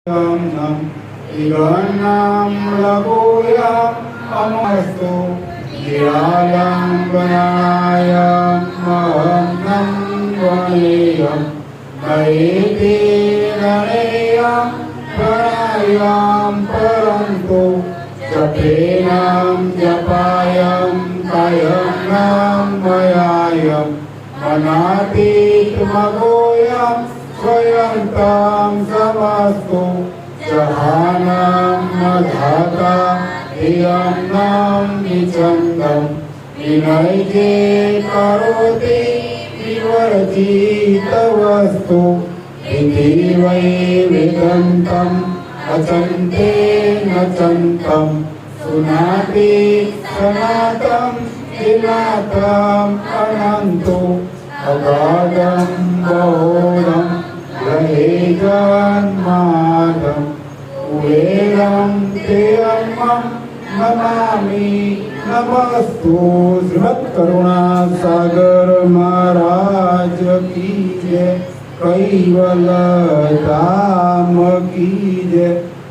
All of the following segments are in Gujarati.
nam iganam lagoyam amastu diyalam ganayam mahannam vaneyam naiti ganeyam pranayam parantu japenam japayam kayam nam mayayam manatit magoyam स्वयंतां समस्तु जहानां मधाता धियं नाम निचन्दं विनयते करोति विवर्जितवस्तु इति वै वेदन्तम् अचन्ते न चन्तं सुनाति सनातं विनातं अनन्तो अगाधं बहुलं जन्मादं कुबेरं तेऽहं नमामि नमस्तु। श्रीमद् करुणा सागर महाराज की जय, कैवल धाम की जय,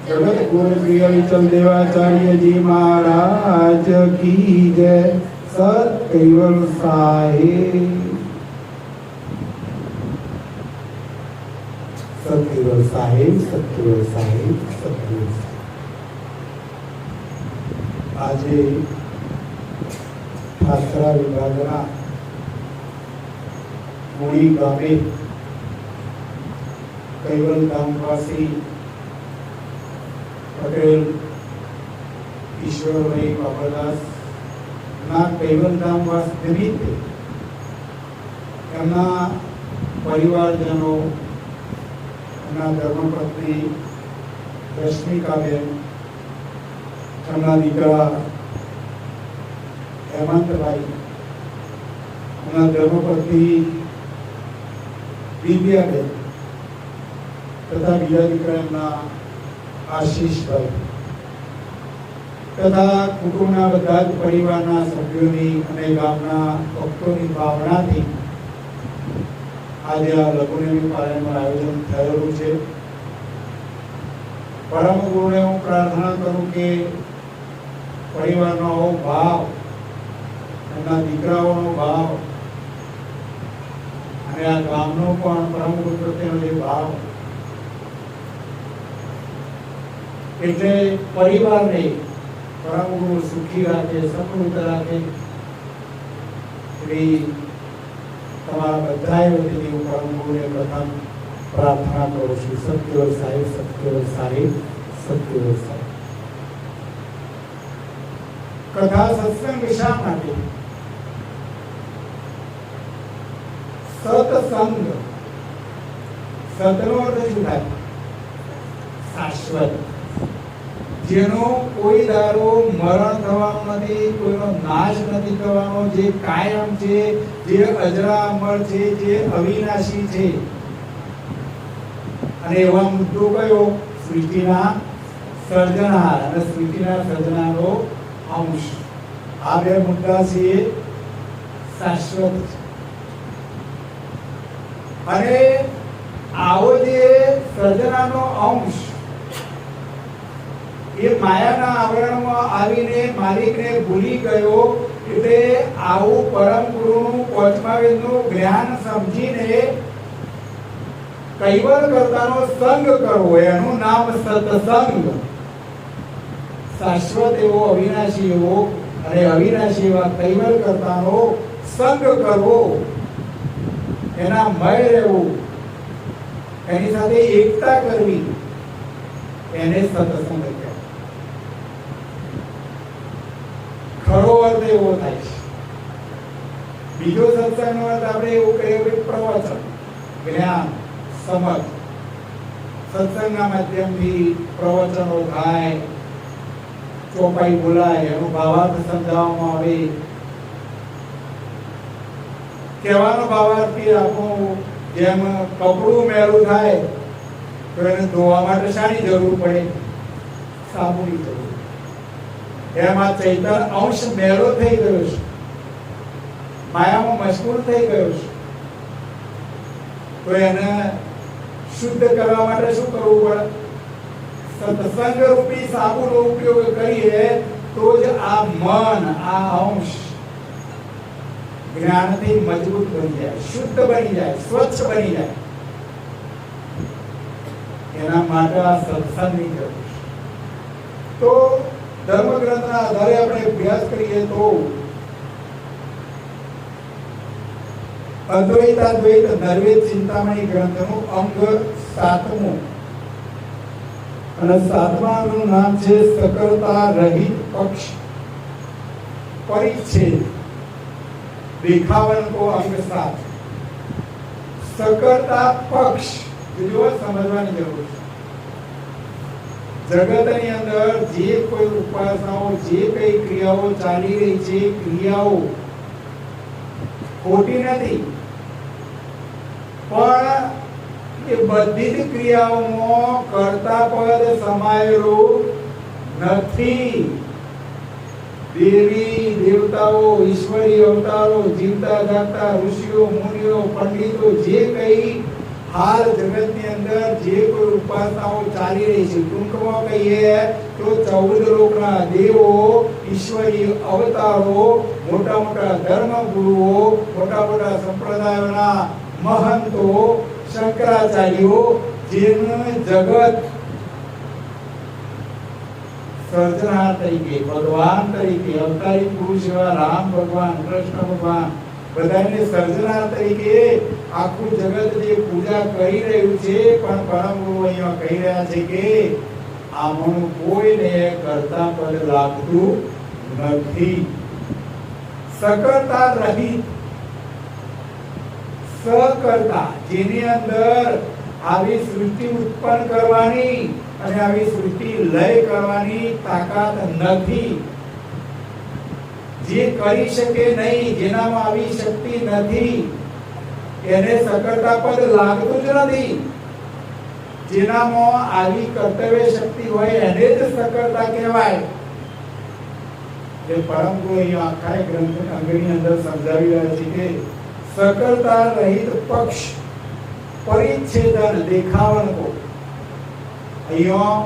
जगत गुरु श्री अविचल देवाचार्य जी महाराज की जय, सत कैवल साहिब સતકેવલ સાહેબ, સતકેવલ સાહેબ, સતકેવલ સાહેબ. આજે ઠાસરા વિભાગના મૂળી ગામે કૈવલ ધામવાસી પટેલ ઈશ્વરભાઈ બાબરદાસના કૈવલ ધામવાસ નિમિત્તે એમના પરિવારજનો, એમના ધર્મપત્ની રશ્મિકાબેન, એમના દીકરા હેમંતભાઈ, એમના ધર્મપત્ની દિવ્યાબેન તથા બીજા દીકરા એમના આશીષભાઈ તથા કુટુંબના બધા જ પરિવારના સભ્યોની અને ગામના ભક્તોની ભાવનાથી આજે આ લઘુનેમી પારાયણનું આયોજન થયેલું છે. પરમ ગુરુને હું પ્રાર્થના કરું કે પરિવારનો આવો ભાવ, એમના દીકરાઓનો ભાવ અને આ ગામનો પણ પરમ ગુરુ પ્રત્યેનો જે ભાવ, એટલે પરિવારને પરમ ગુરુ સુખી રાખે, સમૃદ્ધ રાખે એવી તમારા બધા વતીથી હું પરમ ગુરુને પ્રથમ પ્રાર્થના કરું છું. સતકેવલ સાહેબ, સતકેવલ સાહેબ, સતકેવલ સાહેબ. કથા સત્સંગ શા માટે? સત્સંગ, સતનો અર્થ શું થાય? શાશ્વત, જેનો કોઈ દારો મરણ થવાનો નથી, કોઈનો નાશ નથી થવાનો, જે કાયમ છે, જે અજરા અમર છે, જે અવિનાશી છે. અને એવા મુદ્દો કયો? સૃષ્ટિના સર્જનહાર અને સૃષ્ટિના સર્જનારો અંશ. આ બે મુદ્દા છે શાશ્વત છે. અને આવો જે સર્જનાનો અંશ એ માયાના આવરણમાં આવીને માલિકને ભૂલી ગયો, એટલે આવું પરમ ગુરુનું પાંચમાવેદનું જ્ઞાન સમજીને કૈવલ કરતાનો સંગ કરવો, એનું નામ સત્સંગ. શાશ્વત એવો, અવિનાશી એવો અને અવિનાશી એવા કૈવલ કરતાનો સંગ કરવો, એના મય રહેવું, એની સાથે એકતા કરવી, એને સત્સંગ કહેવાય. ખરો અર્થ એવો થાય છે. બીજો સત્સંગનો અર્થ આપણે એવું કહીએ કે પ્રવચન, જ્ઞાન, સમજ. સત્સંગના માધ્યમથી પ્રવચનો થાય, ચોપાઈ બોલાય, એનું ભાવાર્થ સમજાવવામાં આવે. કહેવાનો ભાવાર્થ કે આપણું જેમ કપડું મેલું થાય તો એને ધોવા માટે શાની જરૂર પડે? સાબુની જરૂર. એમાં ચૈતન્ય અંશ મેળો થઈ ગયો છે, માયામાં મશગુલ થઈ ગયો છે, તો એને શુદ્ધ કરવા માટે શું કરવું પડે? સત્સંગ રૂપી સાબુનો ઉપયોગ કરીએ તો જ આ મન, આ અંશ જ્ઞાનથી મજબૂત બની જાય, શુદ્ધ બની જાય, સ્વચ્છ બની જાય. એના માટે આ સત્સંગની જરૂર છે. તો ધર્મગ્રંથના આધારે આપણે અભ્યાસ કરીએ તો અદ્વૈતાદ્વૈત નર્વેદ ચિંતામણી ગ્રંથનું અંગ 7મું અને 7મા અંગનું નામ છે સકળતા રહિત પક્ષ પરિચ્છેદ દેખાવન કો અંગ 7. સકળતા પક્ષ જો સમજવાની જરૂર છે. જગતની અંદર જે કોઈ ઉપાસનાઓ, જે કઈ ક્રિયાઓ ચાલી રહી છે, ક્રિયાઓ ખોટી નથી, પણ એ બધી જ ક્રિયાઓમાં કર્તા પદ સમાયેલું નથી. દેવી દેવતાઓ, ઈશ્વરી અવતારો, જીવતા જાગતા ઋષિઓ, મુનિઓ, પંડિતો, જે કઈ હાલ જગતની અંદર જે કોઈ ઉપાસનાઓ ચાલી રહી છે, ટૂંકમાં કહીએ તો 14 લોકના દેવો, ઈશ્વરી અવતારો, મોટા મોટા ધર્મગુરુઓ, મોટા મોટા સંપ્રદાયોના મહંતો, શંકરાચાર્યો, જેનું જગત સર્જનહાર તરીકે, ભગવાન તરીકે, અવતારી પુરુષ એવા રામ ભગવાન, કૃષ્ણ ભગવાન, બધાને સર્જનહાર તરીકે આખું જગત જે પૂજા કરી રહ્યું છે, પણ પરમ ગુરુ અહીંયા કહી રહ્યા છે કે આમનું કોઈને કરતા પદ લાગતું નથી. સકળતા રહિત, સકર્તા, જેની અંદર આવી સૃષ્ટિ ઉત્પન્ન કરવાની અને આવી સૃષ્ટિ લય કરવાની તાકાત નથી, જે કરી શકે નહીં, જેનામાં આવી શક્તિ નથી, એને સકળતા પદ લાગતું જ નથી. જેનામાં આવી કર્તવ્ય શક્તિ હોય એને જ સકળતા કહેવાય. એ પરમ ગુરુ અહીંયા આખા ગ્રંથ અંગની અંદર સમજાવી રહ્યા છે કે સકળતા રહિત પક્ષ પરિચ્છેદન દેખાવન કો, અહીંયા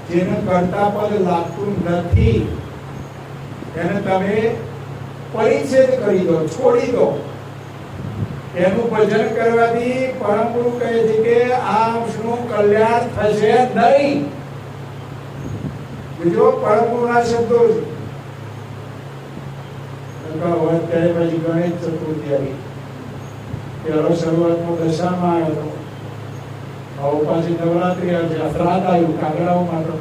જેને કર્તા પદ લાગતું નથી એને તમે પરિચ્છેદ કરી દો, છોડી દો. એનું ભજન કરવાથી પરમ ગુરુ કહે છે કે આ અંશનું કલ્યાણ થશે નહીં. બીજો પરમ ગુરુના શબ્દો છે. ત્યારે પછી ગણેશ ચતુર્થી આવી, પેલો શરૂઆતમાં દશામાં આવ્યો હતો, હવે પાછી નવરાત્રી આવે છે, શ્રાદ્ધ આવ્યું કાગડાઓ માટે,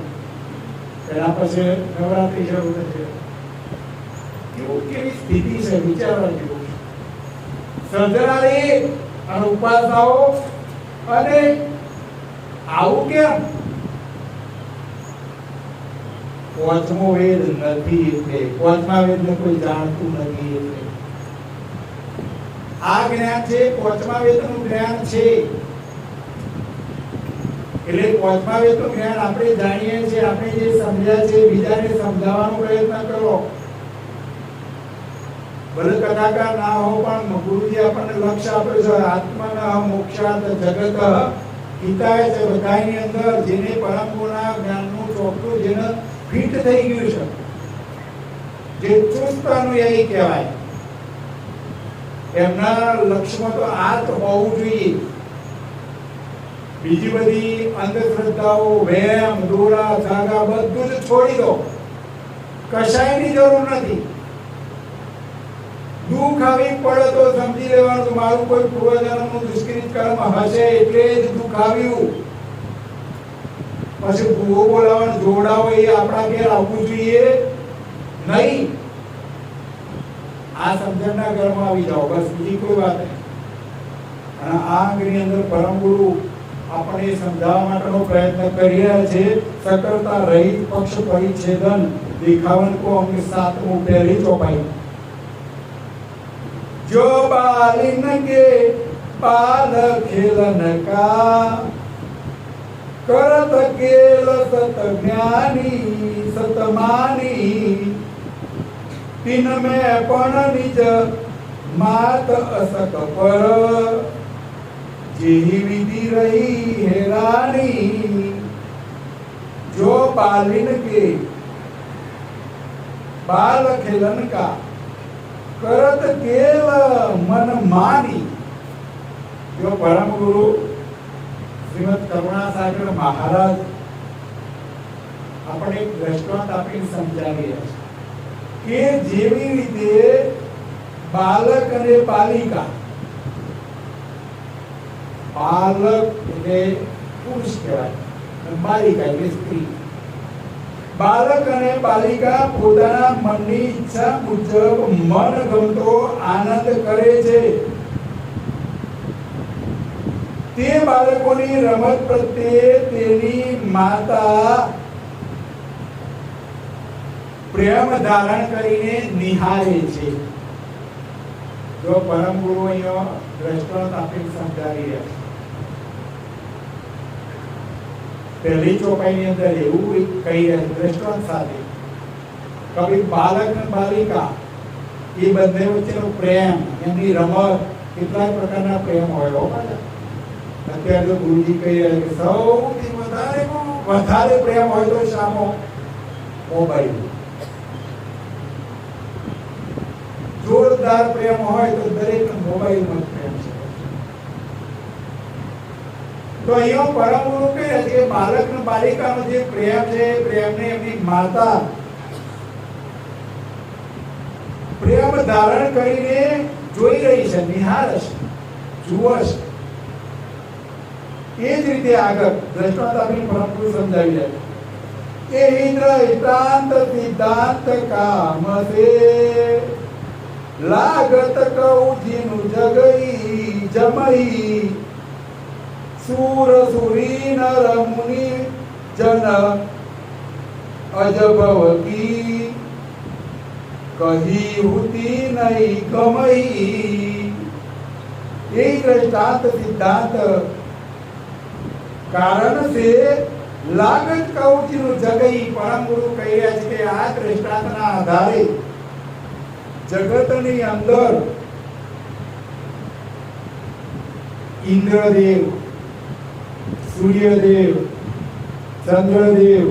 એના પછી નવરાત્રી શરૂ થશે. એવું કેવી સ્થિતિ છે વિચારવા જેવું. સર્જનારી અને ઉપાસનાઓ, અને આવું કેમ? પાંચમો વેદ નથી, એટલે પાંચમા વેદને કોઈ જાણતું નથી. એટલે આ જ્ઞાન છે, પાંચમા વેદનું જ્ઞાન છે. એટલે પાંચમા વેદનું જ્ઞાન આપણે જાણીએ છીએ, આપણે જે સમજ્યા છે, બીજાને સમજાવવાનો પ્રયત્ન કરો. ભલે કથાકાર ના હો, પણ ગુરુજી આપણને લક્ષ્ય આપ્યું છે, આત્મના મોક્ષાત જગત હિતાય છે. બધાની અંદર જેને પરમ ગુરુના જ્ઞાનનું ચોકઠું જેને ફિટ થઈ ગયું છે, જે ચુસ્ત અનુયાયી કહેવાય, એમના લક્ષ્યમાં તો આ જ હોવું જોઈએ. બીજી બધી અંધશ્રદ્ધાઓ, વહેમ, દોરા, ધાગા બધું જ છોડી દો. કશાયની જરૂર નથી. દુઃખ આવી પડે તો સમજી લેવાનું મારું કોઈ પૂર્વજન્મનું દુષ્કૃત કર્મ હશે એટલે જ દુઃખ આવ્યું. પછી ભૂવો બોલાવવાનું જોડાવો એ આપણા ઘેર આવવું જોઈએ નહીં. આ સમજણના ઘરમાં આવી જાઓ, બસ બીજી કોઈ વાત નહીં. અને આ અંગની અંદર પરમ ગુરુ આપણે સમજાવવા માટેનો પ્રયત્ન કરી રહ્યા છે. સકળતા રહિત પક્ષ પરિચ્છેદન દેખાવન કો અંગ 7મું પહેલી ચોપાઈ. जो बालिन के पाल खेलन का करत केल सत ज्ञानी सतमानी तीन में पण निज मात असक पर जेही विधि रही हेरानी. बालिन के बाल खेलन का करत केल मन मानी। जो परम गुरु श्रीमद करुणासागर महाराज આપણે એક દ્રષ્ટાંત આપીને સમજાવી રહ્યા છે કે જેવી રીતે બાલક અને બાલિકા, બાલક એટલે પુરુષ કહેવાય, બાલિકા એટલે સ્ત્રી, બાલક અને બાલિકા પોતાના મનની ઈચ્છા મુજબ મન ગમતો આનંદ કરે છે, તે બાળકોની રમત પ્રત્યે તેની માતા પ્રેમ ધારણ કરીને નિહાળે છે। જો પરમ ગુરુ અહીંયા દ્રષ્ટાંત આપીને સમજાવી રહ્યા છે। પહેલી ચોપાઈની અંદર એવું કહી રહ્યા છે દ્રષ્ટાંત સાથે કે બાળક અને બાલિકા એ બંને વચ્ચેનો પ્રેમ, એમની રમત, કેટલાક પ્રકારના પ્રેમ હોય। અત્યારે તો ગુરુજી કહી રહ્યા છે કે સૌથી વધારે પ્રેમ હોય તો શાનો? મોબાઈલ। જોરદાર પ્રેમ હોય તો દરેક મોબાઈલમાં પ્રેમ છે। તો અહીંયા પરમ ગુરુ કહે છે કે બાળક અને બાલિકાનો જે પ્રેમ છે, પ્રેમને એમની માતા પ્રેમ ધારણ કરીને જોઈ રહી છે, નિહાળે છે, જુએ છે। એ જ રીતે આગળ દ્રષ્ટાંત આપીને પરમ ગુરુ સમજાવી રહ્યા છે કે દ્રષ્ટાંત સિદ્ધાંત કામ સે लागत कौजिनु जगई जमई सूर सुरी नर मुनि जन अजबव की कही हुती नहीं गमई। यही दृष्टांत सिद्धांत कारण से लागत कौजिनु जगई परम गुरु कही રહ્યા છે કે આ દૃષ્ટાંતના આધારે जगतनी अंदर इंद्रदेव, सूर्यदेव, चंद्रदेव,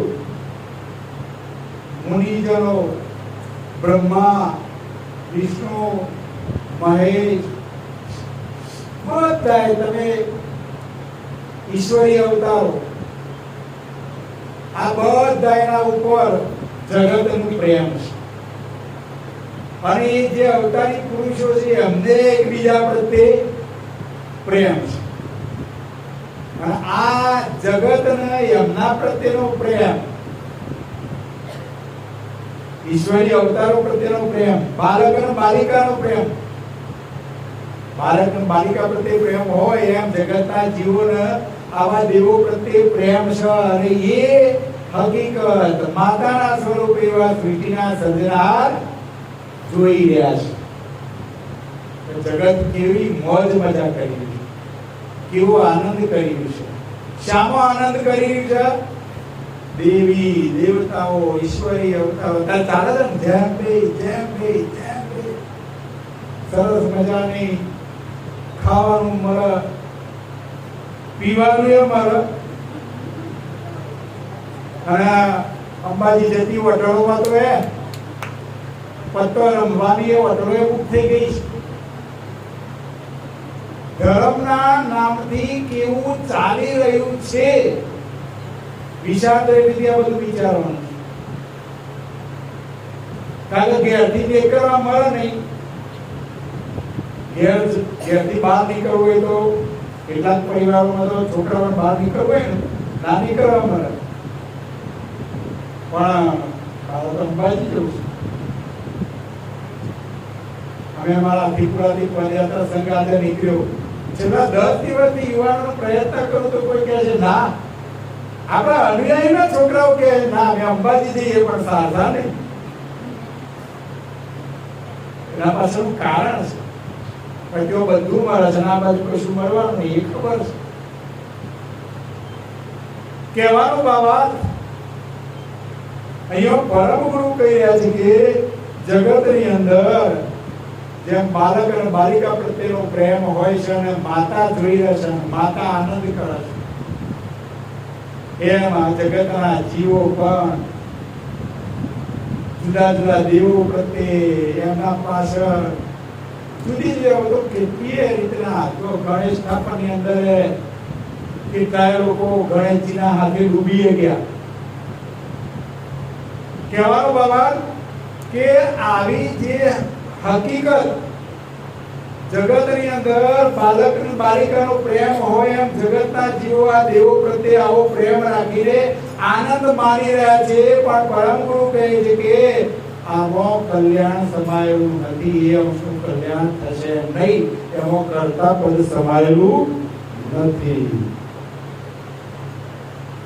मुनिजनों, ब्रह्मा, विष्णु, महेश, બધા તમે ઈશ્વરી અવતારો, આ બધા એના ઉપર જગતનું પ્રેમ છે। અને જે અવતારી પુરુષો છે એમને એકબીજા પ્રત્યે પ્રેમ છે। અને આ જગતને એમના પ્રત્યેનો પ્રેમ, ઈશ્વરી અવતારો પ્રત્યેનો પ્રેમ, બાળક અને બાલિકાનો પ્રેમ, બાળક અને બાલિકા પ્રત્યે પ્રેમ હોય એમ જગતના જીવોને આવા દેવો પ્રત્યે પ્રેમ છે। અને એ હકીકત માતાના સ્વરૂપે એવા સૃષ્ટિના સર્જનહાર જોઈ રહ્યા છે। જગત કેવી મોજ મજા કરી રહ્યું છે, કેવો આનંદ કરી રહ્યું છે। શાનો આનંદ કરી રહ્યું છે? દેવી દેવતાઓ, ઈશ્વરી અવતારો ચાલે છે ને, જેમ બે સરસ મજાની ખાવાનું મળે, પીવાનું એ મળે। અને અંબાજી જતી વટળોમાં તો પત્તો રમવાની એ વટળો બુક થઈ ગઈ છે। ધર્મના નામથી કેવું ચાલી રહ્યું છે વિચાર રીતે આ બધું વિચારવાનું છે। કારણ કે ઘેરથી નીકળવા મળે નહીં, ઘેરથી બહાર નીકળવું હોય તો કેટલાક પરિવારોમાં તો છોકરાઓને બહાર નીકળવું હોય ને, ના નીકળવા મળે, પણ તો અંબાજી જવું છે। અમે અમારા ત્રિપુરાથી પદયાત્રા સંઘ આજે નીકળ્યો, છેલ્લા 10 દિવસથી યુવાનોનો પ્રયત્ન કરું તો કોઈ કહે છે ના, આપણા અનુયાયીના છોકરાઓ કહે ના અમે અંબાજી જઈએ, પણ સાધા નહીં। એના પાછળનું કારણ છે, પણ તેઓ બધું મળે છે, આ બાજુ કશું મળવાનું નહીં, એ ખબર છે। કહેવાનો બાબા અહીંયા પરમ ગુરુ કહી રહ્યા છે કે જગતની અંદર જેમ બાળક અને બાલિકા પ્રત્યેનો પ્રેમ હોય છે અને માતા જોઈ રહે છે, માતા આનંદ કરે છે, એમ આ જગતના જીવો પણ જુદા જુદા દેવો પ્રત્યે એમના પાછળ જુદી જુદી કેટલીય રીતના જો ગણેશ સ્થાપનની અંદર કેટલાય લોકો ગણેશજીના હાથે ડૂબી ગયા. કહેવાનો બાબત કે આવી જે હકીકત જગતની અંદર બાલક અને બાલિકાનો પ્રેમ હોય એમ જગતના જીવો આ દેવો પ્રત્યે આવો પ્રેમ રાખીને આનંદ માણી રહ્યા છે, પણ પરમ ગુરુ કહે છે કે આમાં કલ્યાણ સમાયેલું નથી, એ અંશનું કલ્યાણ થશે નહીં, એમાં કરતા પદ સમાયેલું નથી.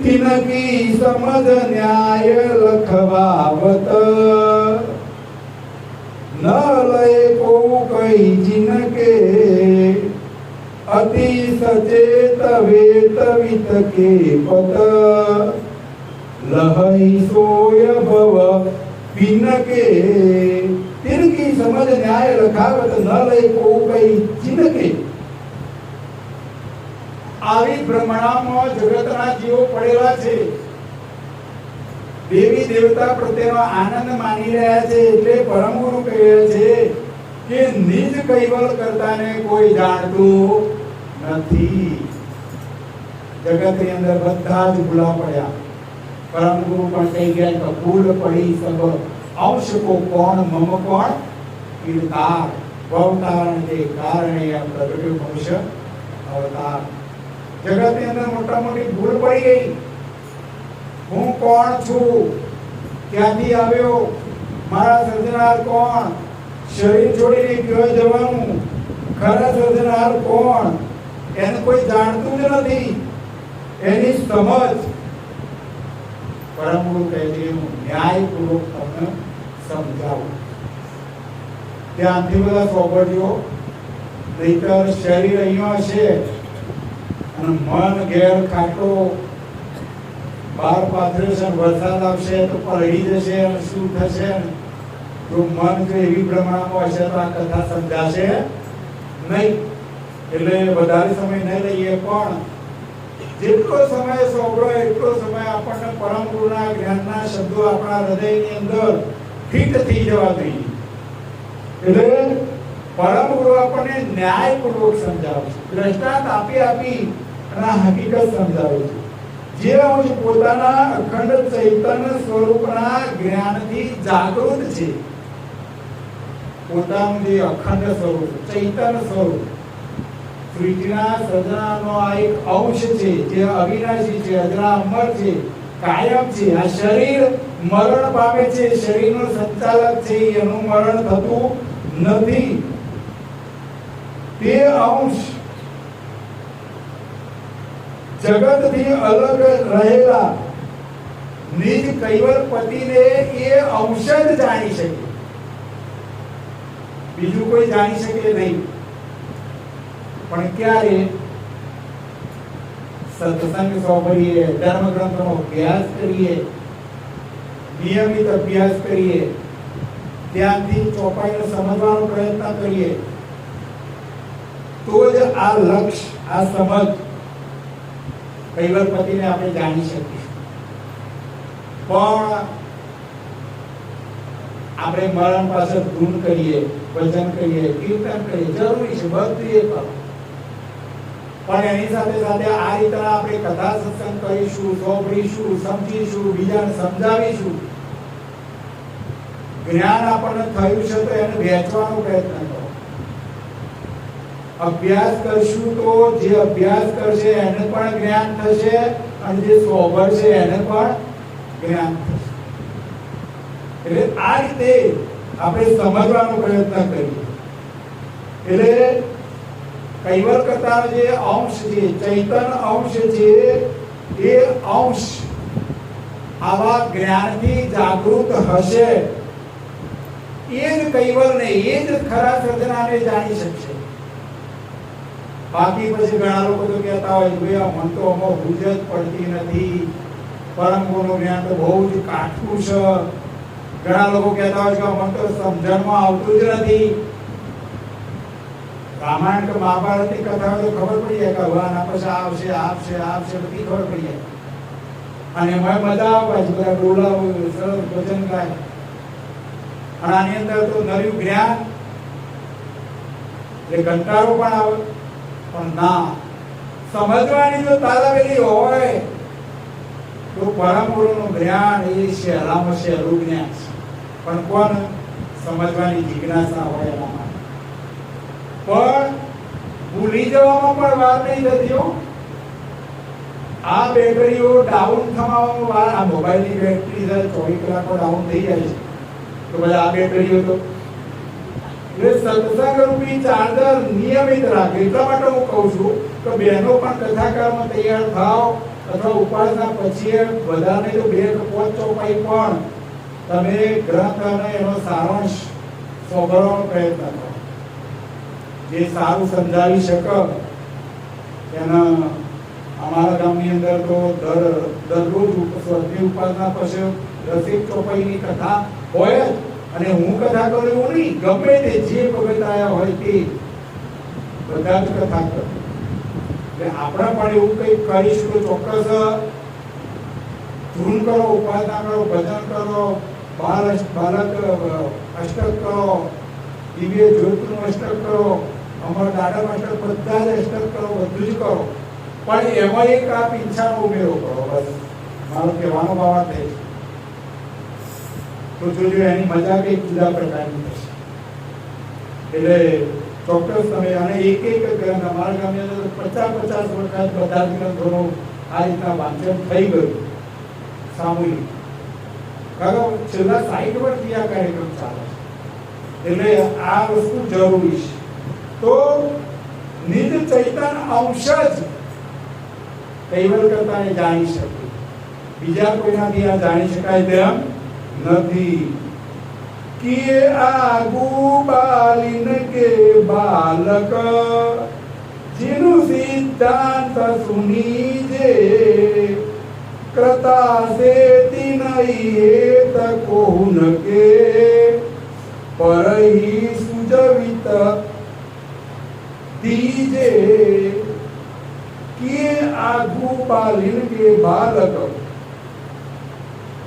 તિનકી સમજ ન્યાય લખવાવત ન લય કો કઈ જિનકે અતિ સચેત વેત વિત કે પદ લહઈ સોય ભવ પિનકે. તિનકી સમજ ન્યાય લખાવત ન લય કો કઈ જિનકે. આવી ભ્રમણામાં જગતના જીવો પડેલા છે, દેવી દેવતા પ્રત્યેનો આનંદ માની રહ્યા છે, એટલે પરમ ગુરુ કહે છે કે નિજ કૈવલ કરતાને કોઈ જાણતું નથી. જગતની અંદર બધા જ ભૂલા પડ્યા. પરમ ગુરુ પણ કહી ગયા કે ભૂલ પડી સબ અંશ કો કોણ મમ કોણ કીર્તાર ભવતારણ કે કારણે આ પ્રગટ્યો ભવિષ્ય અવતાર. જગતની અંદર મોટા મોટી ભૂલ પડી ગઈ. હું કોણ છું, ક્યાંથી આવ્યો, મારા સર્જનાર કોણ, શરીર છોડીને ક્યાં જવાનું, ખરા સર્જનાર કોણ, એને કોઈ જાણતું જ નથી. એની સમજ પરમ ગુરુ કહે છે હું ન્યાયપૂર્વક તમને સમજાવું. ત્યાંથી બધા સોંપડજો, નહીતર શરીર અહીંયા હશે અને મન ઘેર ખાટો બાર પાથર્યો છે, વરસાદ આવશે તો પલળી જશે, શું થશે? તો મન જો એવી ભ્રમણામાં હશે તો આ કથા સમજાશે નહીં. એટલે વધારે સમય નહીં લઈએ, પણ જેટલો સમય સોંપડો એટલો સમય આપણને પરમ ગુરુના જ્ઞાનના શબ્દો આપણા હૃદયની અંદર ફિટ થઈ જવા જોઈએ. એટલે પરમ ગુરુ આપણને ન્યાયપૂર્વક સમજાવે છે, દ્રષ્ટાંત આપી આપી અને હકીકત સમજાવે છે. જે અંશ પોતાના અખંડ ચૈતન્ય સ્વરૂપના જ્ઞાનથી જાગૃત છે, પોતાનું જે અખંડ સ્વરૂપ ચૈતન્ય સ્વરૂપ સૃષ્ટિના સર્જનાનો આ એક અંશ છે, જે અવિનાશી છે, અજરા અમર છે, કાયમ છે. આ શરીર મરણ પામે છે, શરીરનો સંચાલક છે, એનું મરણ થતું નથી. તે અંશ જગતથી અલગ રહેલા નિજ કૈવલ પતિને એ અંશ જ જાણી શકે, બીજું કોઈ જાણી શકે નહીં. પણ ક્યારે? સત્સંગ સાંભળીએ, ધર્મ ગ્રંથોનો અભ્યાસ કરીએ, નિયમિત અભ્યાસ કરીએ, ત્યાંથી ચોપાઈને સમજવાનો પ્રયત્ન કરીએ, તો જ આ લક્ષ્ય, આ સમજ કૈવલપતિને આપણે જાણી શકીએ. પણ આપણે મરણ પાસે ધૂન કરીએ, ભજન કરીએ, કીર્તન કરીએ, જરૂરી છે, બધું એ કરો. પણ એની સાથે સાથે આ રીતના આપણે કથા સત્સંગ કરીશું, સાંભળીશું, સમજીશું, બીજાને સમજાવીશું. જ્ઞાન આપણને થયું છે તો એને વહેંચવાનો પ્રયત્ન કરો. અભ્યાસ કરશું તો જે અભ્યાસ કરશે એને પણ જ્ઞાન થશે, અને જે સાંભળશે એને પણ જ્ઞાન થશે. એટલે આ રીતે આપણે સમજવાનો પ્રયત્ન કરીએ. એટલે કૈવલ કથાનો જે અંશ છે, ચૈતન્ય અંશ છે, એ અંશ આવા જ્ઞાનથી જાગૃત હશે, એ જ કૈવલને, એ જ ખરા સર્જનાને જાણી શકશે. બાકી પછી ઘણા લોકો તો કહેતા હોય ભાઈ આ મન તો આમાં બુજ જ પડતી નથી, પરમ ગુરુનું જ્ઞાન તો બહુ જ કાઠું છે. ઘણા લોકો કહેતા હોય કે મન તો સમજણમાં આવતું જ નથી. રામાયણ કે મહાભારતની કથા તો ખબર પડી જાય કે ભગવાન પછી આવશે, આવશે, આવશે, બધી ખબર પડી જાય. અને એમાં મજા આવે છે, બધા ડોલા સરસ ભજન ગાય. અને આની અંદર તો નર્યું જ્ઞાન એટલે કંટાળો પણ આવે, પણ ના સમજવાની જો તાલાવેલી હોય તો પરમ ગુરુનું જ્ઞાન એ સહેલામાં સહેલું જ્ઞાન છે. પણ કોણ સમજવાની જિજ્ઞાસા હોય એનામાં. પણ ભૂલી જવામાં પણ વાર નહીં થતી હો. આ બેટરીઓ ડાઉન થવામાં વાર, આ મોબાઈલની બેટરી 24 કલાકમાં ડાઉન થઈ જાય છે, તો બધા આ બેટરીઓ તો સત્સંગ રૂપી ચાર્જર નિયમિત રાખે. એટલા માટે હું કહું છું કે બહેનો પણ કથાકારમાં તૈયાર થાવ અથવા ઉપાસના પછી બધાને તો 2-5 ચોપાઈ પણ તમે ગ્રંથ અને એનો સારાંશ સાંભળવાનો પ્રયત્ન કરો. જે સારું સમજાવી શકે એના. અમારા ગામની અંદર તો દરરોજ સ્વર્ગની ઉપાસના પછી 10 ચોપાઈની કથા હોય જ. અને હું કથા કરું એવું નહીં, ગમે તે જે ભગત આયા હોય તે બધા જ કથા કરે. એટલે આપણે પણ એવું કંઈક કરીશું તો ચોક્કસ ધૂન કરો, ઉપાસના કરો, ભજન કરો, બાલક અષ્ટક કરો, દિવ્ય જ્યોતિનું અષ્ટક કરો, અમારા દાડમ અષ્ટક, બધા જ અષ્ટક કરો, બધું જ કરો. પણ એમાં એક આ પીંછાનો ઉમેરો કરો. બસ મારો કહેવાનો ભાવ છે. તો જોજો એની મજા કંઈક જુદા પ્રકારની થશે. એટલે ચોક્કસ તમે, અને એક ગ્રંથ અમારા ગામની અંદર 50-50 વખત બધા ગ્રંથોનું આ રીતના વાંચન થઈ ગયું સામૂહિક. કારણ છેલ્લા 60 વર્ષથી આ કાર્યક્રમ ચાલે છે. એટલે આ વસ્તુ જરૂરી છે. તો નિજ ચૈતન્ય અંશ જ કૈવલ કરતાને જાણી શકે, બીજા કોઈનાથી આ જાણી શકાય તેમ નથી. કે આગુ બાલીન કે બાલક જેનું સિદ્ધાંત સુની જે કરતા સે તિનઈ હેત કોહુન કે પરહી સુજવિત દીજે. કે આગુ બાલીન કે બાલક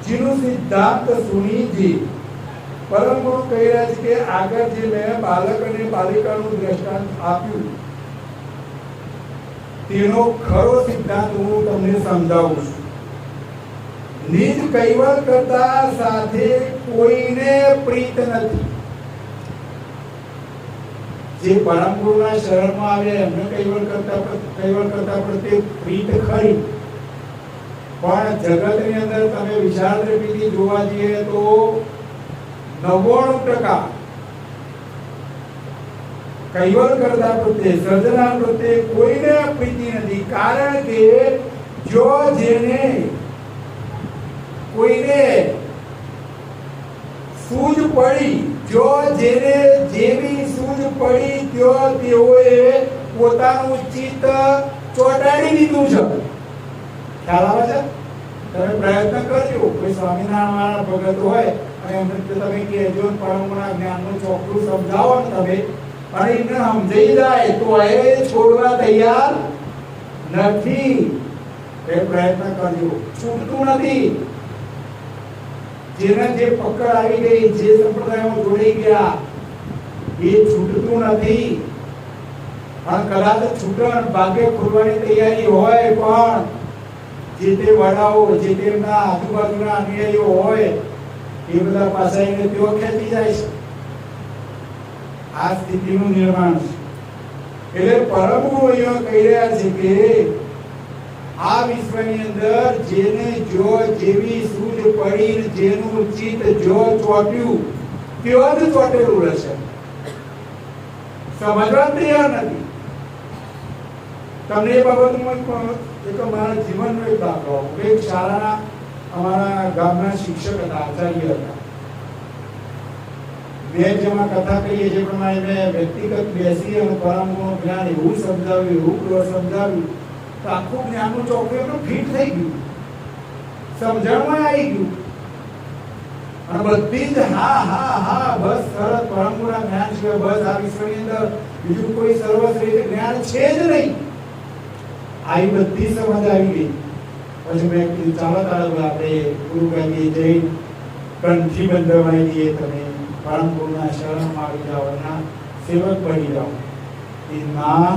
જેનું સિદ્ધાંત સુનીજી. પરમ ગુરુ કહી રહ્યા છે કે આગળ જે મેં બાલક અને બાલિકાનું દ્રષ્ટાંત આપ્યું તેનો ખરો સિદ્ધાંત હું તમને સમજાવું છું. નિજ કૈવલ કરતા સાથે કોઈને પ્રીત નથી. જે પરમ ગુરુના શરણમાં આવ્યા એમને કૈવલ કરતા પ્રત્યે પ્રીત ખરી. પણ જગતની અંદર તમે વિશાળ દ્રષ્ટિથી જોવા જઈએ તો 99% કૈવલ કરતા પ્રત્યે, સર્જના પ્રત્યે કોઈને પ્રીતિ નથી. કારણ કે જો જેને કોઈને સૂઝ પડી, જો જેને જેવી સૂઝ પડી ત્યો તેઓએ પોતાનું ચિત્ત ચોંટાડી દીધું છે. ખ્યાલ આવે છે? તમે પ્રયત્ન કરજો. કોઈ સ્વામિનારાયણ ભગત હોય અને એમને તમે કહેજો પરમના જ્ઞાનનું ચોખ્ખું સમજાવો ને તમે, અને એમને સમજાઈ જાય તો એ છોડવા તૈયાર નથી. એ પ્રયત્ન કરજો, છૂટતું નથી. જેને જે પકડ આવી ગઈ, જે સંપ્રદાયમાં જોડાઈ ગયા એ છૂટતું નથી. અને કદાચ છૂટણ ભાગ્ય ખોલવાની તૈયારી હોય પણ જે તે વડાઓ, જે તેમના આજુબાજુના અનુયાયીઓ હોય એ બધા પાસે આવીને તેઓ ખેંચી જાય છે. આ સ્થિતિનું નિર્માણ છે. એટલે પરમ ગુરુ અહીંયા કહી રહ્યા છે કે આ વિશ્વની અંદર જેને જો જેવી સૂઝ પડી, જેનું ચિત્ત જો ચોટ્યું તેઓ જ ચોટેલું રહેશે. સમજવા તૈયાર નથી. તમને એ બાબતમાં એક મારા જીવનનો એક દાખલો. એક શાળાના અમારા ગામના શિક્ષક હતા, આચાર્ય હતા. મેં જેમાં કથા કહીએ જે પ્રમાણે મેં વ્યક્તિગત બેસી અને પરમ ગુરુનું જ્ઞાન એવું સમજાવ્યું, એવું સમજાવ્યું તો આખું જ્ઞાનનું ચોકડીનું ફિટ થઈ ગયું, સમજણમાં આવી ગયું. અને બધી જ હા હા હા બસ સરસ પરમ ગુરુના જ્ઞાન છે, બસ આ વિશ્વની અંદર બીજું કોઈ સર્વશ્રેષ્ઠ જ્ઞાન છે જ નહીં. આવી બધી સમજ આવી ગઈ. પછી મેં કીધું ચાલો તારે આપણે ગુરુ ગાદી જઈ કંઠી બંધવાઈ દઈએ, તમે પરમ ગુરુના શરણમાં આવી જાઓ, એના સેવક બની જાઓ. એ ના,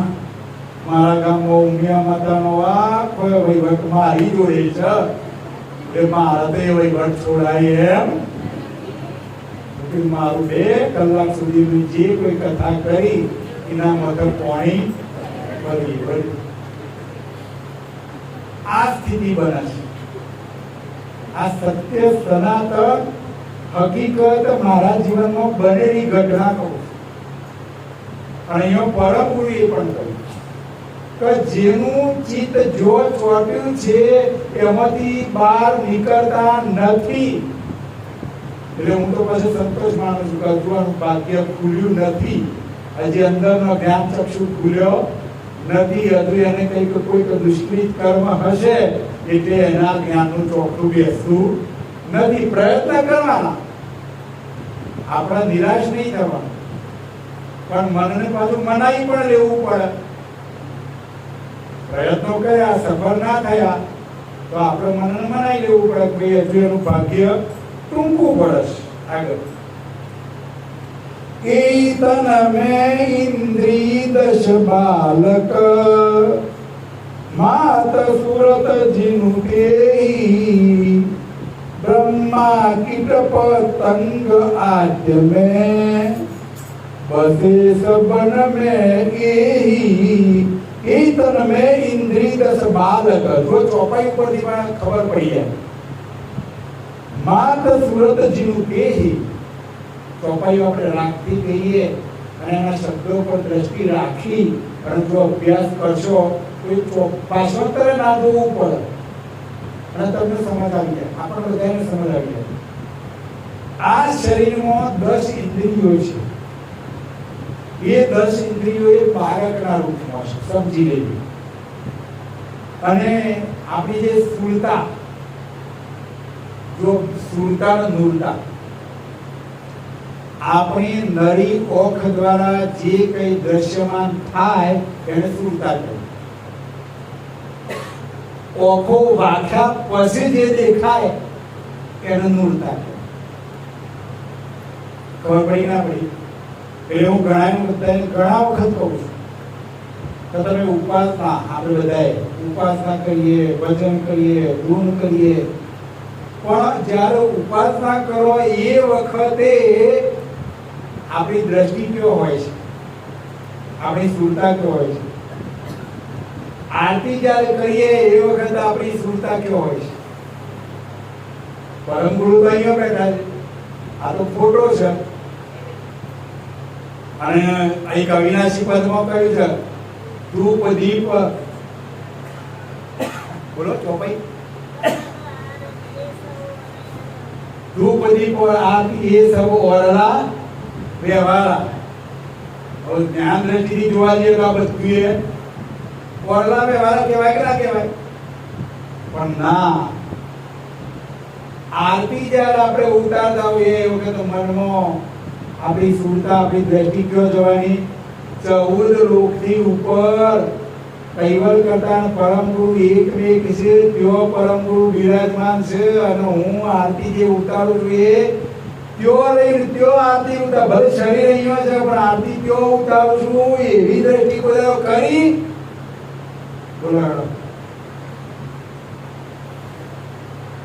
મારા ગામમાં ઉમિયા માતાનો આખો વહીવટ મારી જોડે છે, એટલે મારા તો એ વહીવટ છોડાય એમ. મારું 2 કલાક સુધીની જે કોઈ કથા કરી એના મતલબ પાણી ભરી. આ સ્થિતિ બને છે. આ સત્ય સનાતન હકીકત મારા જીવનમાં બનેલી ઘટના કહું છું. અને અહીંયા પરમ ગુરુએ પણ કહ્યું કે જેનું ચિત્ત જો ચોટ્યું છે એમાંથી બહાર નીકળતા નથી. એટલે હું તો પછી સંતોષ માનું છું કે હજુ ભાગ્ય ખુલ્યું નથી, હજી અંદરનો જ્ઞાન ચક્ષુ ખુલ્યો નથી. હજુ એને કંઈક કોઈક દુષ્કૃત કર્મ હશે એટલે એના જ્ઞાનનું ચોખું બેસતું નથી. પ્રયત્ન કરવાના, આપણે નિરાશ નહીં થવાનું, પણ મનને પાછું મનાઈ પણ લેવું પડે. પ્રયત્નો કર્યા, સફળ ના થયા તો આપણે મનને મનાઈ લેવું પડે કે ભાઈ હજુ એનું ભાગ્ય ટૂંકું પડે છે. આગળ कीर्तन में इंद्री दश बालक मात सुरत जिनु तेई ब्रह्मा कीट पतंग आद्य में बसे सबन में एही. कीर्तन में इंद्री दश बालक, जो चौपाई पर खबर पड़ी है. मात सुरत जिनु तेई, ચોપાઈઓ આપણે રાખતી કહીએ અને એના શબ્દો પર દ્રષ્ટિ રાખી અને જો અભ્યાસ કરશો તો પાછળતરે ના જોવું પડે અને તમને સમજ આવી જાય, આપણે બધાને સમજ આવી જાય. આ શરીરમાં 10 ઇન્દ્રિયો છે. એ 10 ઇન્દ્રિયો એ બાળકના રૂપમાં છે, સમજી લેજો. અને આપણી જે સ્થૂળતા, જો સ્થૂળતા અને નૂરતા, આપણી નરી ઓખ દ્વારા જે કઈ દ્રશ્યમાન થાય એને સ્થૂળતા કહેવાય. ઓખો વાખ્યા પછી જે દેખાય એને નૂરતા કહેવાય. ખબર પડી ના પડી? એટલે હું ઘણા વખત કહું છું કે તમે ઉપાસના, આપણે બધાએ ઉપાસના કરીએ, ભજન કરીએ, ધૂન કરીએ, પણ જ્યારે ઉપાસના કરો એ વખતે આપણી દ્રષ્ટિ કેવો હોય છે, આપણી સુરતા કેવો હોય છે. આરતી જ્યારે કરીએ એ વખતે આપણી સુરતા કેવો હોય છે. પરમ ગુરુ અહીંયા બેઠા છે, આ તો ફોટો છે. અને અહીં અવિનાશી પદમાં કહ્યું છે ધૂપ દીપ, બોલો ચોપાઈ, ધૂપ દીપ આરતી એ સબ ઓરલા વ્યવહાર. હવે જ્ઞાન દ્રષ્ટિથી જોવા જઈએ તો આ બધું એ ઓરલા વ્યવહાર કહેવાય કે ના કહેવાય? પણ ના, આરતી જ્યારે આપણે ઉતારતા હોઈએ એ વખતે મનમાં આપણી સુરતા, આપણી દ્રષ્ટિ કયો જવાની? 14 લોકથી ઉપર કૈવલ કરતા પરમ ગુરુ એક છે, તેઓ પરમ ગુરુ બિરાજમાન છે. અને હું આરતી જે ઉતારું છું એ ત્યો આરતી ઉતાર, ભલે શરીર અહીંયા છે પણ આરતી ત્યો ઉતારું છું, એવી દ્રષ્ટિ બધા કરી બોલાડો.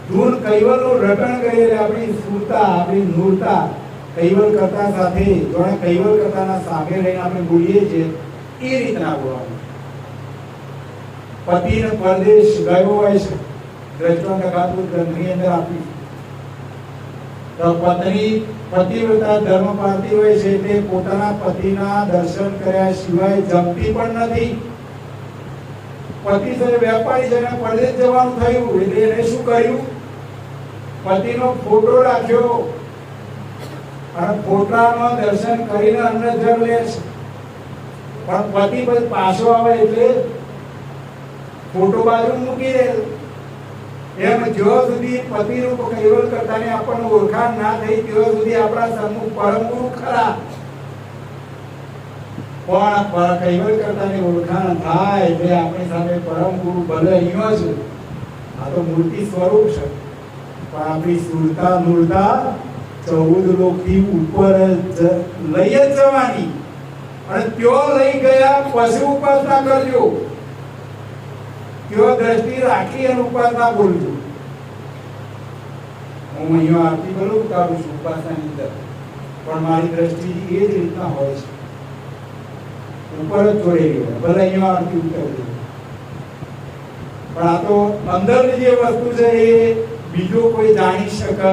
ધૂન કૈવલનું રટણ કરીએ આપણી સુરતા, આપણી નૂરતા કૈવલ કરતા સાથે જોડે કૈવલ કરતાના સામે લઈને આપણે બોલીએ છીએ એ રીતના બોલવાનું. પતિને પરદેશ ગયો હોય છે, દ્રષ્ટાંત ગાતું ગ્રંથની અંદર આપ્યું તો પત્ની પતિવ્રતા ધર્મ પાળતી હોય છે એટલે પોતાના પતિના દર્શન કર્યા સિવાય જમતી પણ નથી. પતિ સાથે વેપારી છે, પરદેશ જવાનું થયું એટલે એને શું કર્યું? પતિનો ફોટો રાખ્યો અને ફોટાનો દર્શન કરીને અન્ન જળ લે છે. પણ પતિ પછી પાછો આવે એટલે ફોટો બાજુ મૂકી દે. એમ જ્યાં સુધી પતિરૂપ કૈવલ કરતાની આપણને ઓળખાણ ના થઈ ત્યાં સુધી આપણા સન્મુખ પરમ ગુરુ ખરા. પણ કૈવલ કરતાની ઓળખાણ થાય એટલે આપણી સામે પરમ ગુરુ ભલે અહીંયા છે આ તો મૂર્તિ સ્વરૂપ છે, પણ આપણી સુરતા મૂળતા 14 લોકથી ઉપર લઈ જ જવાની, અને ત્યો લઈ ગયા પછી ઉપાસના કરજો, ત્યો દ્રષ્ટિ રાખી અને ઉપાસના બોલજો. હું અહીંયા આરતી કરું ઉતારું છું ઉપાસનાની અંદર, પણ મારી દ્રષ્ટિ એ જ રીતના હોય છે, ઉપર જ જોડેલી હોય, ભલે અહીંયા આરતી ઉતારી, પણ આ તો અંદરની જે વસ્તુ છે એ બીજો કોઈ જાણી શકે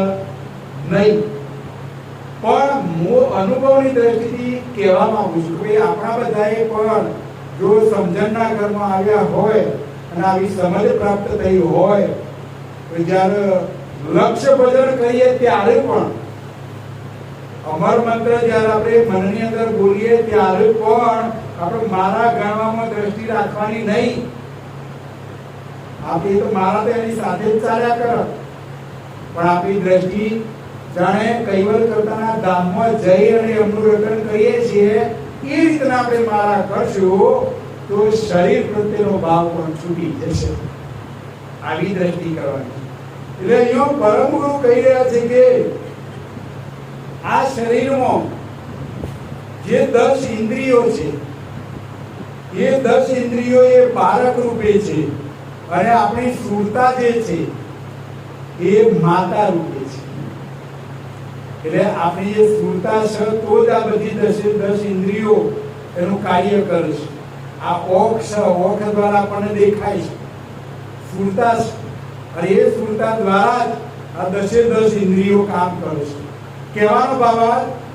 નહીં. પણ હું અનુભવની દ્રષ્ટિથી કહેવા માંગુ છું કે આપણા બધાએ પણ જો સમજણના ઘરમાં આવ્યા હોય અને આવી સમજ પ્રાપ્ત થઈ હોય તો જ્યારે લક્ષ્ય ભજન કરીએ ત્યારે પણ અમર મંત્ર જ્યારે આપણે મનની અંદર બોલીએ ત્યારે પણ આપણે મારા ગણવામાં દ્રષ્ટિ રાખવાની નહીં. આપણે તો મારા તો એની સાથે જ ચાલ્યા કરે, પણ આપણી દ્રષ્ટિ જાણે કૈવલ કરતાના ધામમાં જઈ અને એમનું રટન કરીએ છીએ એ રીતના આપણે મારા કરશું તો શરીર પ્રત્યેનો ભાવ પણ છૂટી જશે. આવી દ્રષ્ટિ કરવાની. એટલે અહીંયા પરમ ગુરુ કહી રહ્યા છે કે આ શરીરમાં જે 10 ઇન્દ્રિયો છે એ 10 ઇન્દ્રિયો એ બાળક રૂપે છે, અને આપણી સુરતા જે છે એ માતા રૂપે છે. એટલે આપણી જે સુરતા છે તો જ આ બધી 10 ઇન્દ્રિયો એનું કાર્ય કરે છે. આ ઓખ છે, ઓખ દ્વારા આપણને દેખાય છે સુરતા છે, અને એ સુરતા દ્વારા જ આ 10 ઇન્દ્રિયો કામ કરે છે. કહેવાનો ભાવ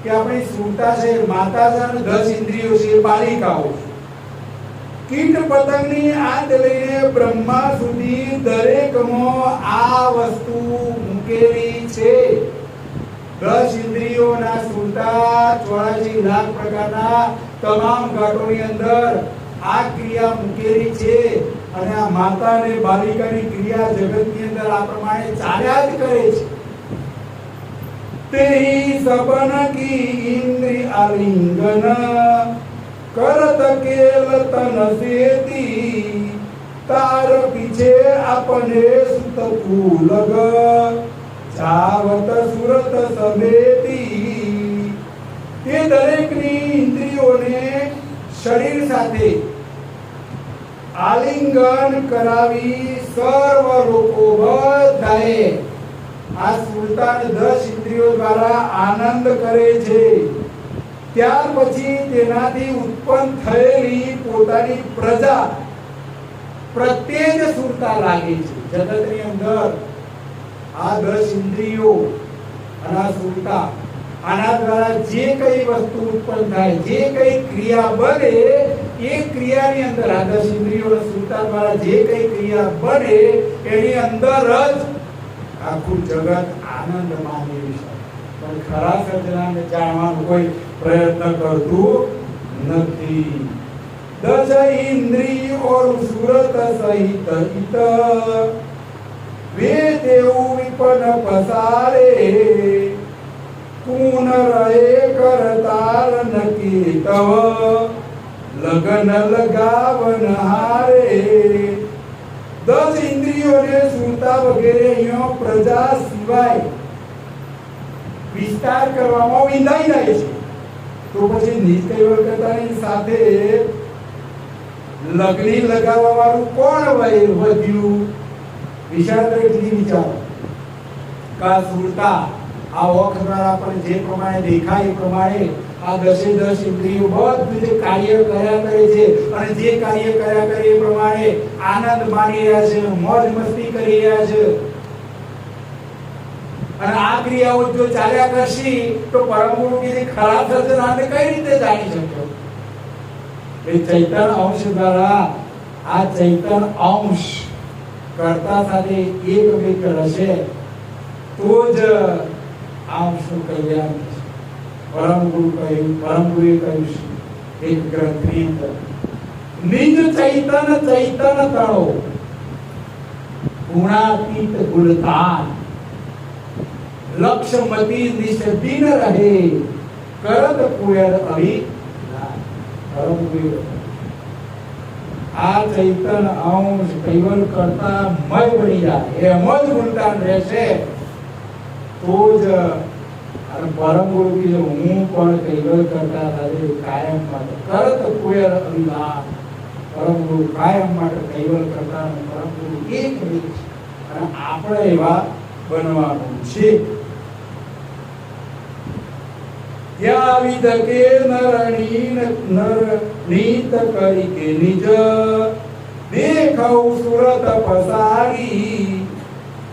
કે આપણી સુરતા છે માતા છે અને 10 ઇન્દ્રિયો છે એ બાલિકાઓ છે. કીટ પતંગની આદ લઈને બ્રહ્મા સુધી દરેકમાં આ વસ્તુ મૂકેલી છે. 10 ઇન્દ્રિયોના સુરતા 84 લાખ પ્રકારના તમામ ઘાટોની અંદર આ ક્રિયા મૂકેલી છે, અને આ માતા અને બાલિકાની ક્રિયા જગતની અંદર આ પ્રમાણે ચાલ્યા જ કરે છે. તેહી સબન કી ઇન્દ્રિ આલિંગન કરત કેલ તન સેતી તાર પીછે આપને સુત ફૂલગ જાવત સુરત સમેતી. તે દરેકની ઇન્દ્રિયોને શરીર સાથે આલિંગન કરાવી સર્વ લોકો બધાએ આ સુરતા 10 ઇન્દ્રિયો દ્વારા આનંદ કરે છે. ત્યાર પછી તેનાથી ઉત્પન્ન થયેલી પોતાની પ્રજા પ્રત્યે જ સુરતા લાગે છે. જગતની અંદર આ 10 ઇન્દ્રિયો અને આ સુરતા, આના દ્વારા જે કઈ વસ્તુ ઉત્પન્ન થાય, જે કઈ ક્રિયા બને એ ક્રિયાની અંદર આ 10 ઇન્દ્રિયો અને સુરતા દ્વારા જે કઈ ક્રિયા બને એની અંદર જ આખું જગત આનંદ માણી છે. પણ ખરા સર્જનાને જાણવાનો કોઈ પ્રયત્ન કરતું નથી. 10 ઇન્દ્રિયો સુરત સહિત હિત વે દેવ વિપન પસારે કુન રહે કરતાર નકી તવ લગન લગાવન હારે. 10 ઇન્દ્રિયોને સુરતા વગેરે અહીંયા પ્રજા સિવાય વિસ્તાર કરવામાં વિંધાઈ જાય છે. તો પછી નિષ્કૈવલ કરતાની સાથે લગની લગાવવા વાળું કોણ વધ્યું? વિચાર કરી વિચારો. કા સુરતા આ ઓખ દ્વારા પણ જે પ્રમાણે દેખાય એ પ્રમાણે આ 10 ઇન્દ્રિયો બધું જે કાર્ય કર્યા કરે છે, અને જે કાર્ય કર્યા કરે એ પ્રમાણે આનંદ માણી રહ્યા છે, મોજ મસ્તી કરી રહ્યા છે. અને આ ક્રિયાઓ જો ચાલ્યા કરશે તો પરમ ગુરુ કીધી ખરા સર્જનાને કઈ રીતે જાણી શક્યો? એ ચૈતન્ય અંશ દ્વારા આ ચૈતન્ય અંશ કરતા સાથે એક વેક રહેશે તો જ અંશનું કલ્યાણ થશે. પરમ ગુરુએ કહ્યું છે એક ગ્રંથની અંદર, નિજ ચૈતન્ય તણો ગુણાતીત ગુણધાન લક્ષ્મતી નિષદિન રહે કરત કુયર અભિ. આ ચૈતન અંશ કૈવલ કરતા મય બની જાય, એમ જ ગુણગાન રહેશે તો જ પરમ ગુરુ કીધું હું પણ કૈવલ કરતા તારે કાયમ માટે કરત કોઈ અવિનાશ. પરમ ગુરુ કાયમ માટે કૈવલ કરતા પરમ ગુરુ એક રીત અને આપણે એવા બનવાનું છે. ત્યાં વિધ કે નર નીત કરી કે નિજ દેખૌ સુરત પસારી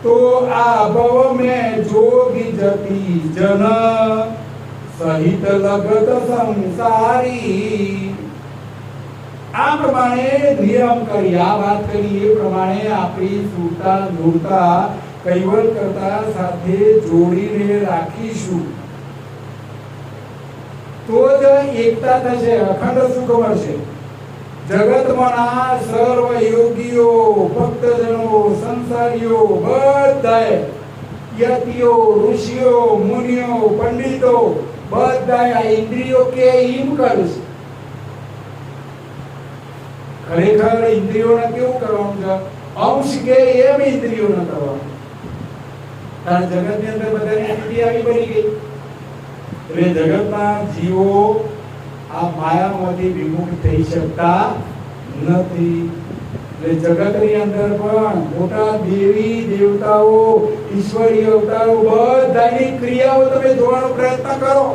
તો આ ભવ મેં જોગી જતી જન સહિત લગત સંસારી. આ પ્રમાણે નિયમ કરી, આ વાત કરી એ પ્રમાણે આપણી સુરતા દૂરતા કૈવલ કરતા સાથે જોડીને રાખીશું તો જ એકતા થશે, અખંડ સુખ મળશે. જગતમાંના સર્વ યોગીઓ, ભક્તજનો, સંસારીઓ બધાએ યતિઓ, ઋષિઓ, મુનિઓ, પંડિતો બધાએ આ ઇન્દ્રિયો કે એમ કરશે. ખરેખર ઇન્દ્રિયોને કેવું કરવાનું છે? અંશ કે એમ ઇન્દ્રિયોને કરવાનું. કારણ જગતની અંદર બધાની સ્થિતિ આવી બની ગઈ એટલે જગતના જીવો આ માયામાંથી વિમુખ થઈ શકતા નથી. એટલે જગતની અંદર પણ મોટા દેવી દેવતાઓ, ઈશ્વરીય અવતારો બધાની ક્રિયાઓ તમે જોવાનો પ્રયત્ન કરો.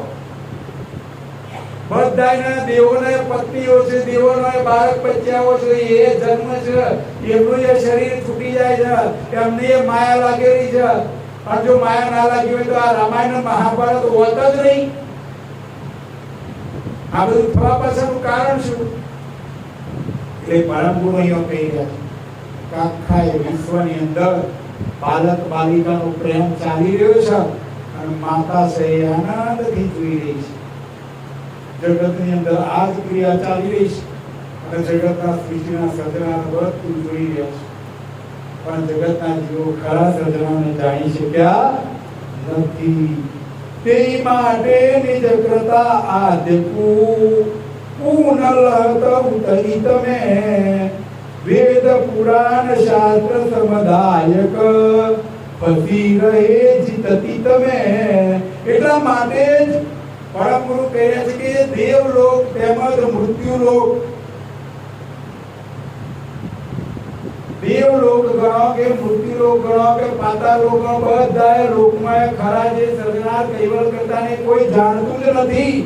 બધાના દેવોને પત્નીઓ છે, દેવોને બાળક બચ્ચાઓ છે, એ જન્મ છે, એમનું એ શરીર છૂટી જાય છે, એમને એ માયા લાગેલી છે. અને જો માયા ના લાગી હોય તો આ રામાયણ મહાભારત હોત જ નહીં. આ બધું થવા પાછળનું કારણ શું? એટલે પરમ ગુરુ અહીંયા કહી રહ્યા છે કે આખા વિશ્વની અંદર બાલક બાલિકાનો પ્રેમ ચાલી રહ્યો છે અને માતા છે આનંદથી જોઈ રહી છે. જગતની અંદર આ જ ક્રિયા ચાલી રહી છે અને જગતના સૃષ્ટિના સર્જનાને બધું જોઈ રહ્યા છે. પણ જગતના જીવો ખરા સર્જનાને જાણી શક્યા નથી. તે માટે નિજ કરતા આદ્યકુ પૂનલહત ઉતરી તમે વેદ પુરાણ શાસ્ત્ર સમદાયક ફસી રહે જીતતી તમે. એટલા માટે જ પરમ ગુરુ કહે છે કે દેવલોક તેમજ મૃત્યુલોક, દેવલોક ગણો કે મૃત્યુલોક ગણો કે પાતાલોક ગણો, બધાએ લોકમાં ખરા જે સર્જનાર કૈવલ કરતાને કોઈ જાણતું જ નથી.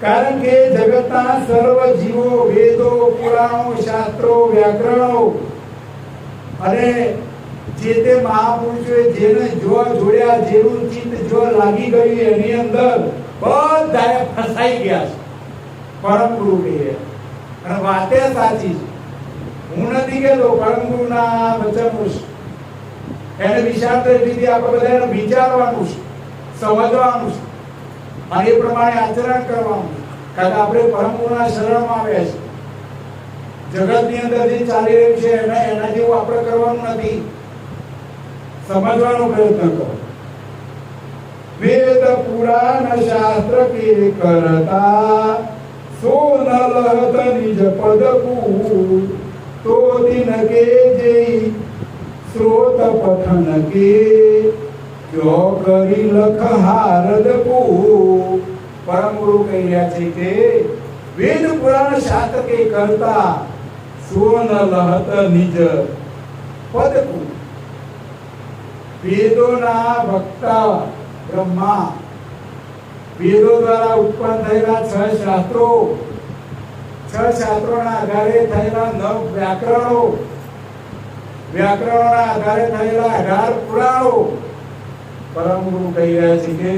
કારણ કે જગતના સર્વ જીવો વેદો, પુરાણો, શાસ્ત્રો, વ્યાકરણો અને જે તે મહાપુરુષોએ જેને જો જોડ્યા, જેનું ચિત્ત જો લાગી ગયું એની અંદર બધાએ ફસાઈ ગયા છે. પરમ ગુરુ કહે અને વાતે સાચી છે. હું નથી કહેતો, પરમ ગુરુના વચનો છે. એને વિચાર દ્રષ્ટિથી આપણે બધાને વિચારવાનું છે, સમજવાનું છે અને એ પ્રમાણે આચરણ કરવાનું. કારણ કે આપણે પરમ ગુરુના શરણમાં આવ્યા છે. જગતની અંદર જે ચાલી રહ્યું છે એના જેવું આપણે કરવાનું નથી. સમજવાનો પ્રયત્ન કરો. વેદ પુરાણ શાસ્ત્ર કે કરતા સો ન લહત નિજ પદકુ તો દિન કે જે સ્રોત પઠન કે જો કરી લખ હારદકુ. પરમ ગુરુ કહી રહ્યા છે કે વેદ પુરાણ શાસ્ત્ર કે કરતા સો ન લહત નિજ પદકુ. વેદોના વક્તા બ્રહ્મા, વેદો દ્વારા ઉત્પન્ન થયેલા 6 શાસ્ત્રો, 6 શાસ્ત્રોના આધારે થયેલા 9 વ્યાકરણો, વ્યાકરણોના આધારે થયેલા 18 પુરાણો. પરમ ગુરુ કહી રહ્યા છે કે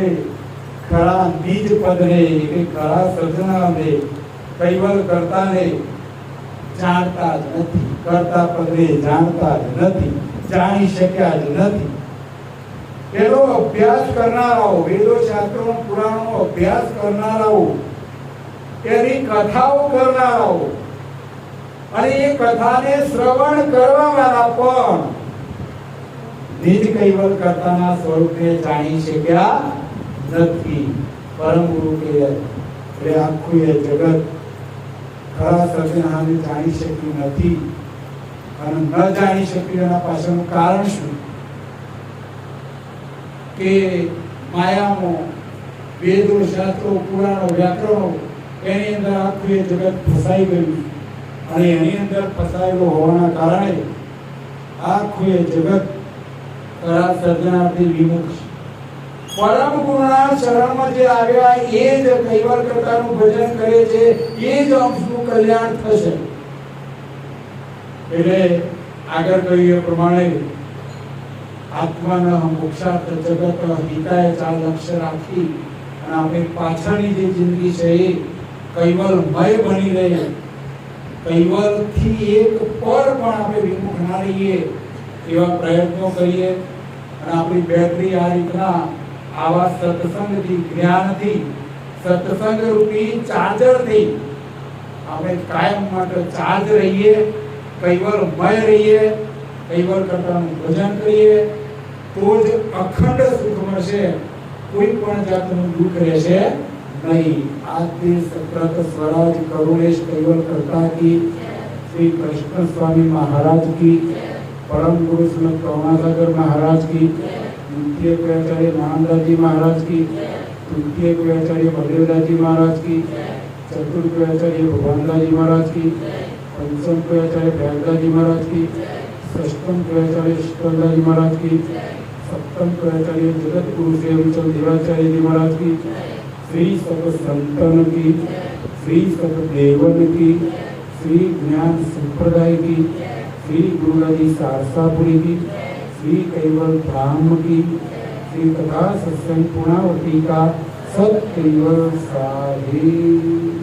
ખરા નિજ પદને કે ખરા સર્જનાને કૈવલ કરતાને જાણતા જ નથી, કરતા પદને જાણતા જ નથી, જાણી શક્યા જ નથી. એનો અભ્યાસ કરનારાઓ, વેદો, શાસ્ત્રો, પુરાણોનો અભ્યાસ કરનારાઓ, એની કથાઓ કરનારાઓ અને એ કથાને શ્રવણ કરવાવાળા પણ નિજ કૈવલ કરતાના સ્વરૂપને જાણી શક્યા નથી. પરમ ગુરુ કહે એટલે આખું એ જગત ખરા સર્જનહારને જાણી શકી નથી. અને ન જાણી શકી એના પાછળનું કારણ શું? કે માયામાં વેદો, શાસ્ત્રો, પુરાણો, વ્યાકરણો એની અંદર આખું એ જગત ફસાઈ ગયું. અને એની અંદર ફસાયેલો હોવાના કારણે આખું એ જગત ખરા સર્જનાર્થી વિમુખ છે. પરમ ગુરુના શરણમાં જે આવ્યા એ જ કૈવલ કરતાનું ભજન કરે છે, એ જ અંશનું કલ્યાણ થશે. એટલે આગળ કહ્યું એ પ્રમાણે આત્માના મોક્ષાર્થ જગત હિતાય ચાર લક્ષ્ય રાખી અને આપણી પાછળની જે જિંદગી છે એ કૈવલમય બની રહે. કૈવલથી એક પર પણ આપણે વિમુખ ના રહીએ એવા પ્રયત્નો કરીએ. અને આપણી બેટરી આ રીતના આવા સત્સંગથી, જ્ઞાનથી, સત્સંગ રૂપી ચાર્જરથી આપણે કાયમ માટે ચાર્જ રહીએ, કૈવલમય રહીએ, કૈવલ કરતાનું ભજન કરીએ, તો જ અખંડ સુખ મળશે. કોઈ પણ જાતનું દુઃખ રહેશે નહીં. આદિ સપ્રત સ્વરાજ કરુણેશ કૈવલ કરતા કી, શ્રી કૃષ્ણ સ્વામી મહારાજ કી, परम गुरु श्रीमद करुणासागर महाराज की, द्वितीय आचार्य नानदास महाराज की, तृतीय आचार्य बलदेवदास जी महाराज की, चतुर्थ आचार्य भगवानदास जी महाराज की, पंचम आचार्य प्रयागदास जी महाराज की, षष्ठम आचार्य शीतलदास जी महाराज की, सप्तम आचार्य जगत गुरु श्री हरिचंद देवाचार्य जी महाराज की, श्री सत संतन की, श्री सत देवन की, श्री ज्ञान संप्रदाय की, श्री गुरुदाजी सारसापुरी की, श्री कैवल धाम की, श्री कथा सत्संग पूर्णावती का सत कैवल साहिब।